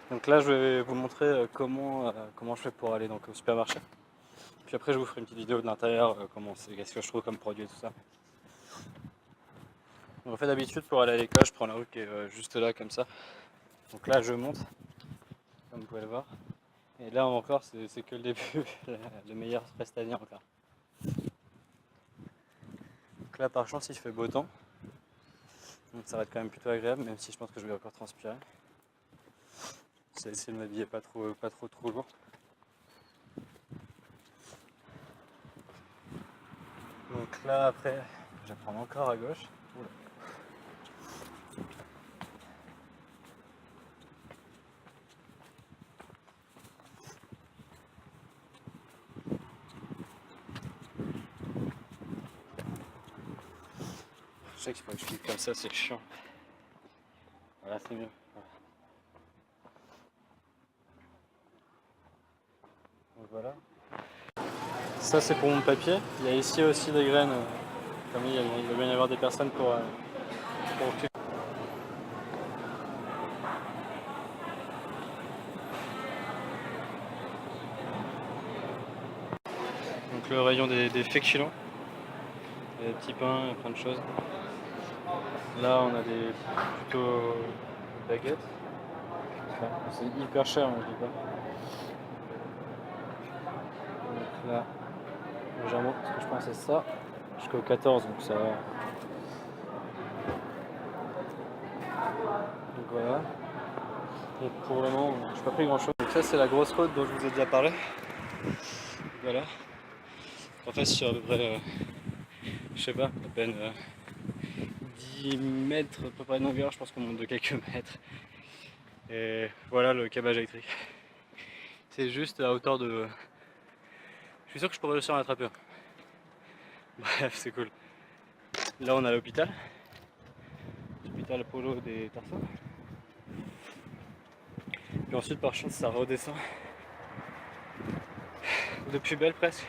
Donc là je vais vous montrer comment je fais pour aller donc, au supermarché. Puis après je vous ferai une petite vidéo de l'intérieur, qu'est-ce que je trouve comme produit et tout ça. Donc en fait d'habitude pour aller à l'école je prends la route qui est juste là comme ça. Donc là je monte, comme vous pouvez le voir. Et là encore c'est que le début, le meilleur reste à venir encore. Donc là par chance il fait beau temps. Donc ça va être quand même plutôt agréable, même si je pense que je vais encore transpirer. J'ai essayé de m'habiller pas trop lourd. Donc là après, je vais prendre encore à gauche. Oula. Je sais qu'il faut que je clique comme ça, c'est chiant. Voilà, c'est mieux. Donc voilà. Ça c'est pour mon papier. Il y a ici aussi des graines. Comme il va bien y avoir des personnes pour donc le rayon des féculents. Il y a des petits pains, il y a plein de choses. Là on a plutôt baguettes. C'est hyper cher, moi je dis pas. Donc là, le jambon, ce que je pense c'est ça. Jusqu'au 14, donc ça va. Donc voilà. Donc pour le moment, je n'ai pas pris grand chose. Donc ça c'est la grosse côte dont je vous ai déjà parlé. Voilà. En fait sur à peu près, je sais pas, à peine 10 mètres à peu près de longueur, je pense qu'on monte de quelques mètres. Et voilà le câblage électrique. C'est juste à hauteur de... Je suis sûr que je pourrais réussir à l'attraper. Bref, c'est cool. Là on a l'hôpital. L'hôpital Polo des Tarsos. Puis ensuite par chance ça redescend. De plus belle presque.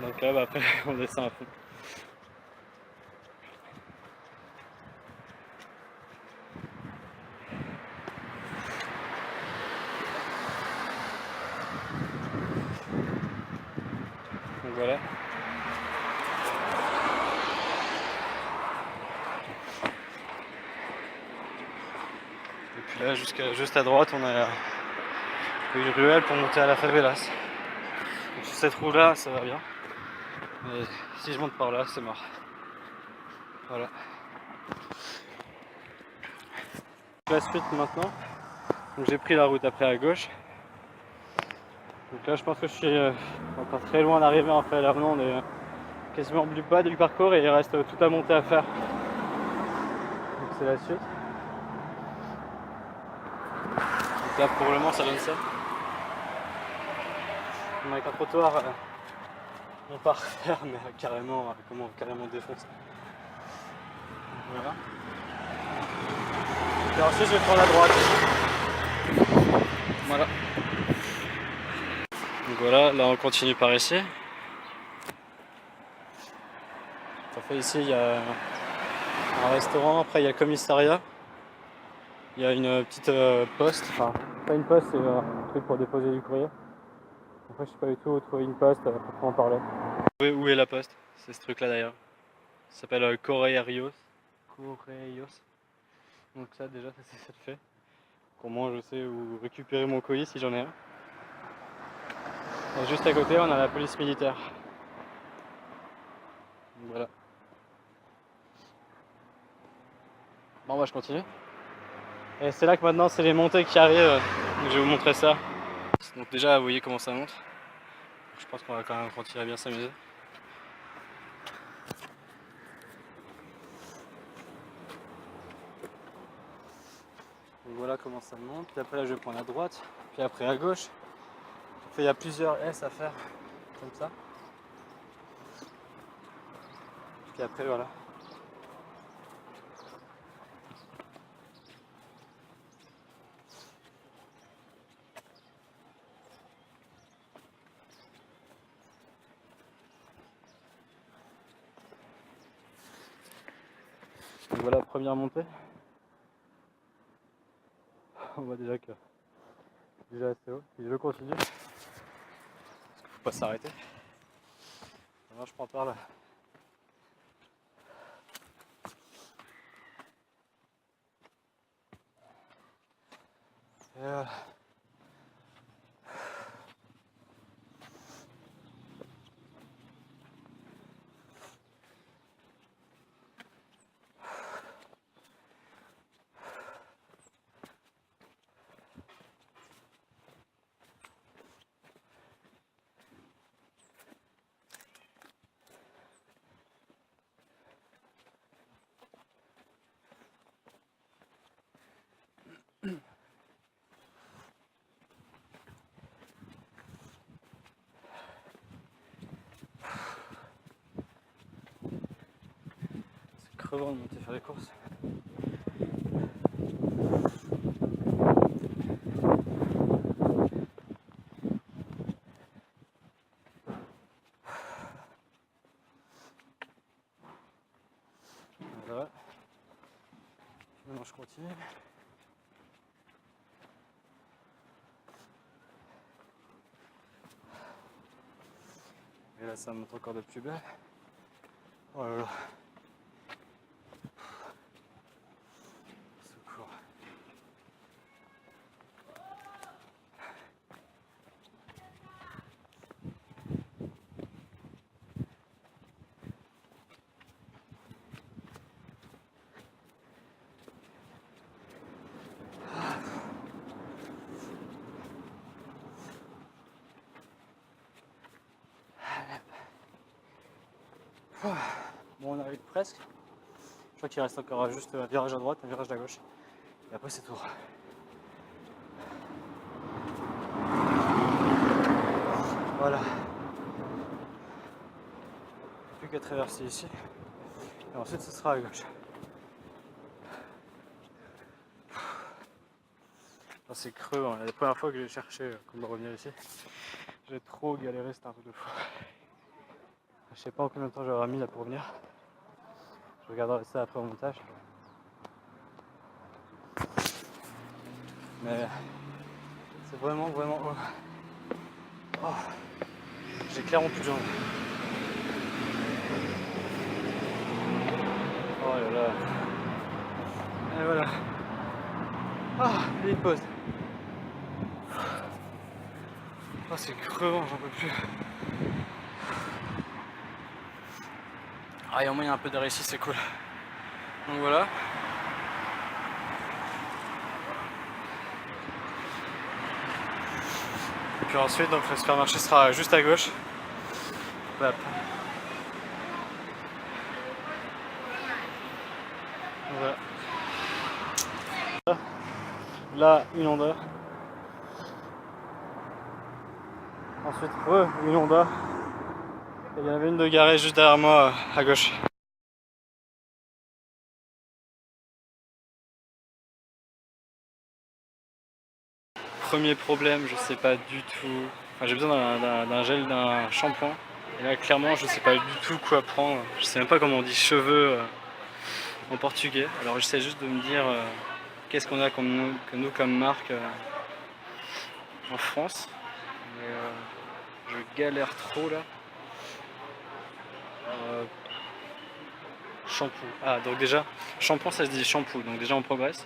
Donc là bah, après on descend à fond. Donc voilà. Et puis là juste à droite on a une ruelle pour monter à la favelas. Donc sur cette roue là ça va bien. Mais si je monte par là c'est mort. Voilà. La suite maintenant. Donc j'ai pris la route après à gauche. Donc là je pense que je suis encore très loin d'arriver en fait. Là maintenant on est quasiment au bas du parcours et il reste tout à monter à faire. Donc c'est la suite. Donc là pour le moment ça donne ça. On avec un trottoir non pas refaire mais carrément défoncer. Voilà. Et ensuite je vais prendre la droite. Voilà. Donc voilà, là on continue par ici. En fait ici il y a un restaurant, après il y a le commissariat. Il y a une petite poste, enfin pas une poste, c'est un truc pour déposer du courrier. Après je sais pas du tout où trouver une poste pour en parler. Où est la poste? C'est ce truc là d'ailleurs. Ça s'appelle Correios. Donc ça déjà ça le fait. Pour moi je sais où récupérer mon colis si j'en ai un. Et juste à côté on a la police militaire. Donc voilà. Bon bah je continue. Et c'est là que maintenant c'est les montées qui arrivent. Donc je vais vous montrer ça. Donc déjà vous voyez comment ça monte. Je pense qu'on va quand même continuer à bien s'amuser. Donc voilà comment ça monte. Puis après là je vais prendre à droite. Puis après à gauche. Il y a plusieurs S à faire. Comme ça. Puis après voilà. Donc voilà, première montée. On voit déjà que déjà assez haut. Et je continue. Parce qu'il faut pas s'arrêter. Maintenant je prends par là. Et voilà. C'est crevant de monter faire les courses. Voilà. Maintenant je continue. Et là ça monte encore de plus bas. Oh là là. Secours. Bon, on arrive presque. Je crois qu'il reste encore juste un virage à droite, un virage à gauche. Et après c'est tout. Voilà. Plus qu'à traverser ici. Et ensuite ce sera à gauche. C'est creux, hein. La première fois que j'ai cherché comment revenir ici, j'ai trop galéré, c'était un truc de fou. Je sais pas en combien de temps j'aurais mis là pour revenir. Je regarderai ça après au montage. Mais c'est vraiment haut. Oh, j'ai clairement plus de jambes. Oh là là. Et voilà. Ah, et une pause. Oh, c'est crevant, j'en peux plus. Ah, et au moins il y a un peu d'air ici, c'est cool. Donc voilà. Et puis ensuite, donc, le supermarché sera juste à gauche. Hop. Voilà. Là, une Honda. Ensuite, une Honda. Et il y en avait une de garée juste derrière moi à gauche. Premier problème, je sais pas du tout. Enfin, j'ai besoin d'un gel, d'un shampoing. Et là, clairement, je sais pas du tout quoi prendre. Je sais même pas comment on dit cheveux en portugais. Alors, j'essaie juste de me dire qu'est-ce qu'on a comme nous comme marque en France. Mais je galère trop là. Shampoo. Ah, donc déjà, shampoing ça se dit shampoo, donc déjà on progresse.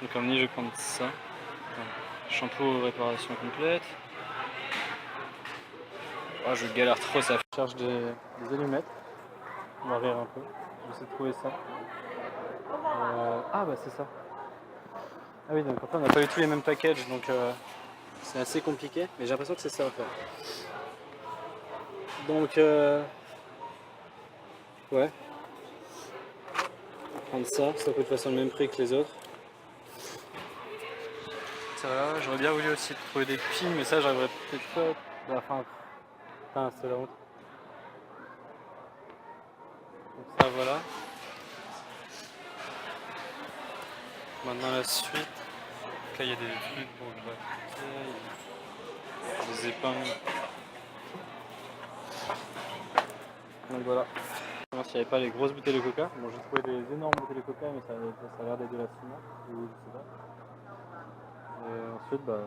Donc comme dit, je vais prendre ça. Voilà. Shampoo réparation complète. Oh, je galère trop, ça cherche des allumettes. On va rire un peu. J'essaie de trouver ça. Ah bah c'est ça. Ah oui, donc en fait on n'a pas eu tous les mêmes packages, donc c'est assez compliqué, mais j'ai l'impression que c'est ça en fait. Donc ouais. Prendre ça, ça coûte de toute façon le même prix que les autres. Ça va, j'aurais bien voulu aussi trouver des films, mais ça j'arriverais peut-être pas à la fin. Putain, c'est la honte. Donc ça voilà. Maintenant la suite. Donc là il y a des trucs pour le papier, des épingles. Donc voilà. justement s'il n'y avait pas les grosses bouteilles de coca. Bon, j'ai trouvé des énormes bouteilles de coca, mais ça a l'air d'être de la ciment, ou je sais pas. Et ensuite, bah,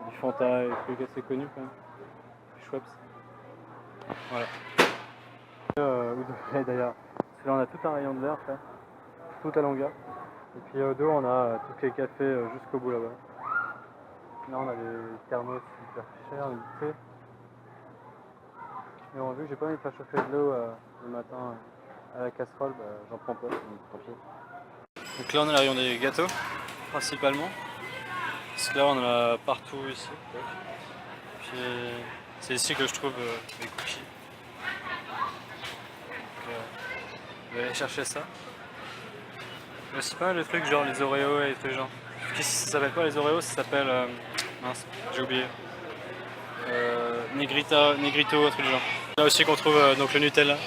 du Fanta et des trucs assez connus quand même. Du Schweppes. Voilà. Ou de lait d'ailleurs. Parce que là on a tout un rayon de lait en fait. Toute la longueur. Et puis au dos on a tous les cafés jusqu'au bout là-bas. Là on a des thermos super chers, litrés. Mais bon, vu que j'ai pas envie de faire chauffer de l'eau le matin à la casserole, bah, j'en prends pas, donc tant pis. Donc là on a le rayon des gâteaux, principalement. Parce que là on en a partout ici. Puis c'est ici que je trouve les cookies. Donc je vais aller chercher ça. Il y a aussi pas mal de trucs genre les Oreos et des trucs genre. Ça s'appelle pas les Oreos, ça s'appelle. Mince, j'ai oublié. Negrito, un truc du genre. Là aussi qu'on trouve donc le Nutella.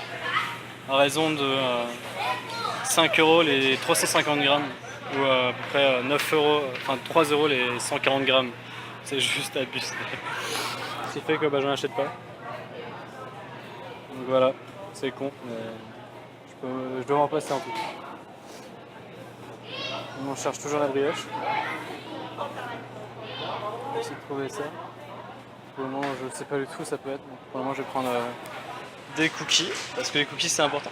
À raison de 5 euros les 350 grammes. Ou à peu près 9 euros, enfin 3 euros les 140 grammes. C'est juste abusé. Ce qui fait que bah, j'en achète pas. Donc voilà, c'est con, mais je dois en passer en tout. On cherche toujours la brioche. On va essayer de trouver ça. Pour le moment, je ne sais pas du tout où ça peut être. Donc pour le moment, je vais prendre des cookies. Parce que les cookies, c'est important.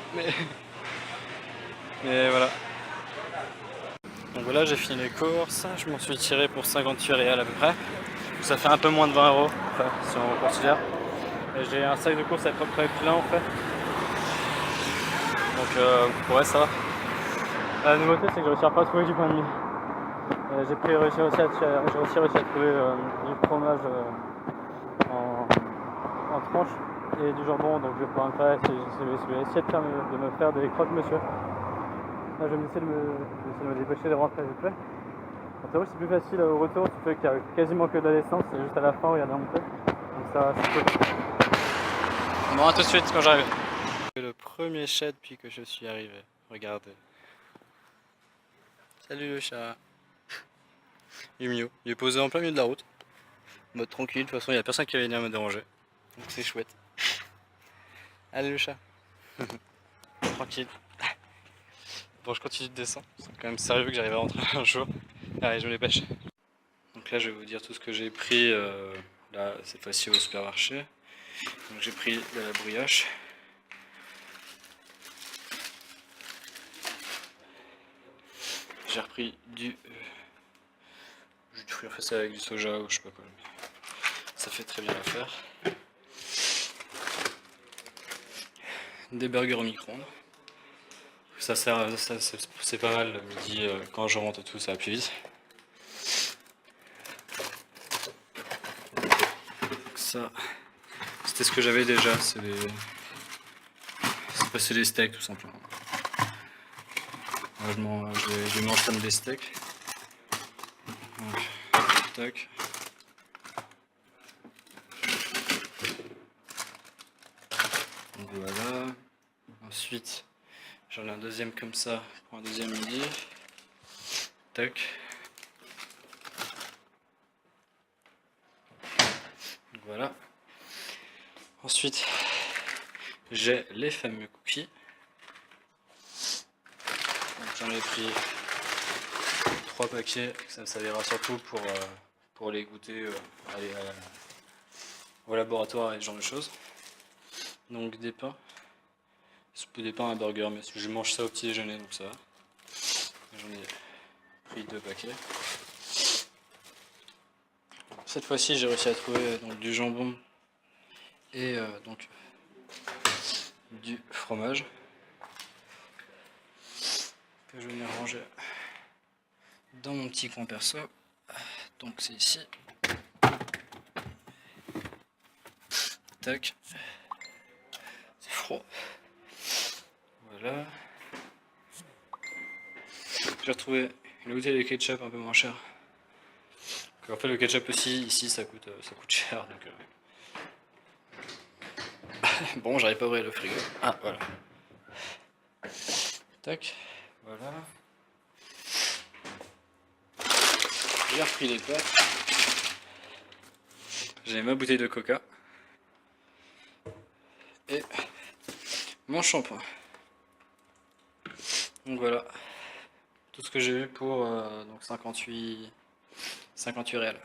Mais voilà. Donc voilà, j'ai fini les courses. Je m'en suis tiré pour 58 réals à peu près. Ça fait un peu moins de 20 euros, enfin, si on considère. J'ai un sac de courses à peu près plein en fait. Donc ouais, ça va. La nouveauté, c'est que j'ai réussi à pas trouver du pain de mie. J'ai réussi à trouver du fromage en tranches et du jambon, donc je vais pouvoir me faire essayer de me faire des croque-monsieur. Là, je vais essayer de me dépêcher de rentrer vite fait. En théorie, c'est plus facile au retour, tu fais qu'il n'y a quasiment que de la descente, c'est juste à la fin où il y a de la montée. Donc ça, c'est cool. Bon, à tout de suite quand j'arrive. C'est le premier chat depuis que je suis arrivé. Regardez. Salut le chat. Il est mignon. Il est posé en plein milieu de la route. En mode tranquille, de toute façon il n'y a personne qui va venir me déranger. Donc c'est chouette. Allez le chat. Tranquille. Bon, je continue de descendre. C'est quand même sérieux que j'arrive à rentrer un jour. Allez, je me dépêche. Donc là je vais vous dire tout ce que j'ai pris là cette fois-ci au supermarché. Donc j'ai pris de la brioche. J'ai repris du jus de fruits, en fait c'est avec du soja ou je sais pas quoi. Ça fait très bien l'affaire. Des burgers au micro-ondes. Ça c'est pas mal le midi quand je rentre et tout, ça va plus vite. Ça, c'était ce que j'avais déjà, c'est des steaks tout simplement. Je mange comme des steaks. Donc, tac. Donc voilà. Ensuite, j'en ai un deuxième comme ça pour un deuxième midi. Tac. Donc voilà. Ensuite, j'ai les fameux cookies. J'en ai pris 3 paquets, ça me servira surtout pour les goûter au laboratoire et ce genre de choses. Donc des pains, des pains à burger, mais je mange ça au petit déjeuner donc ça va. J'en ai pris 2 paquets. Cette fois-ci j'ai réussi à trouver donc, du jambon et donc du fromage que je vais venir ranger dans mon petit coin perso. Donc c'est ici. Tac. C'est froid. Voilà. J'ai retrouvé une bouteille de ketchup un peu moins cher. En fait le ketchup aussi ici ça coûte cher donc bon, j'arrive pas à ouvrir le frigo. Ah voilà. Tac. Voilà. J'ai repris les pâtes. J'ai ma bouteille de coca. Et mon shampoing. Donc voilà, tout ce que j'ai eu pour donc 58 réels.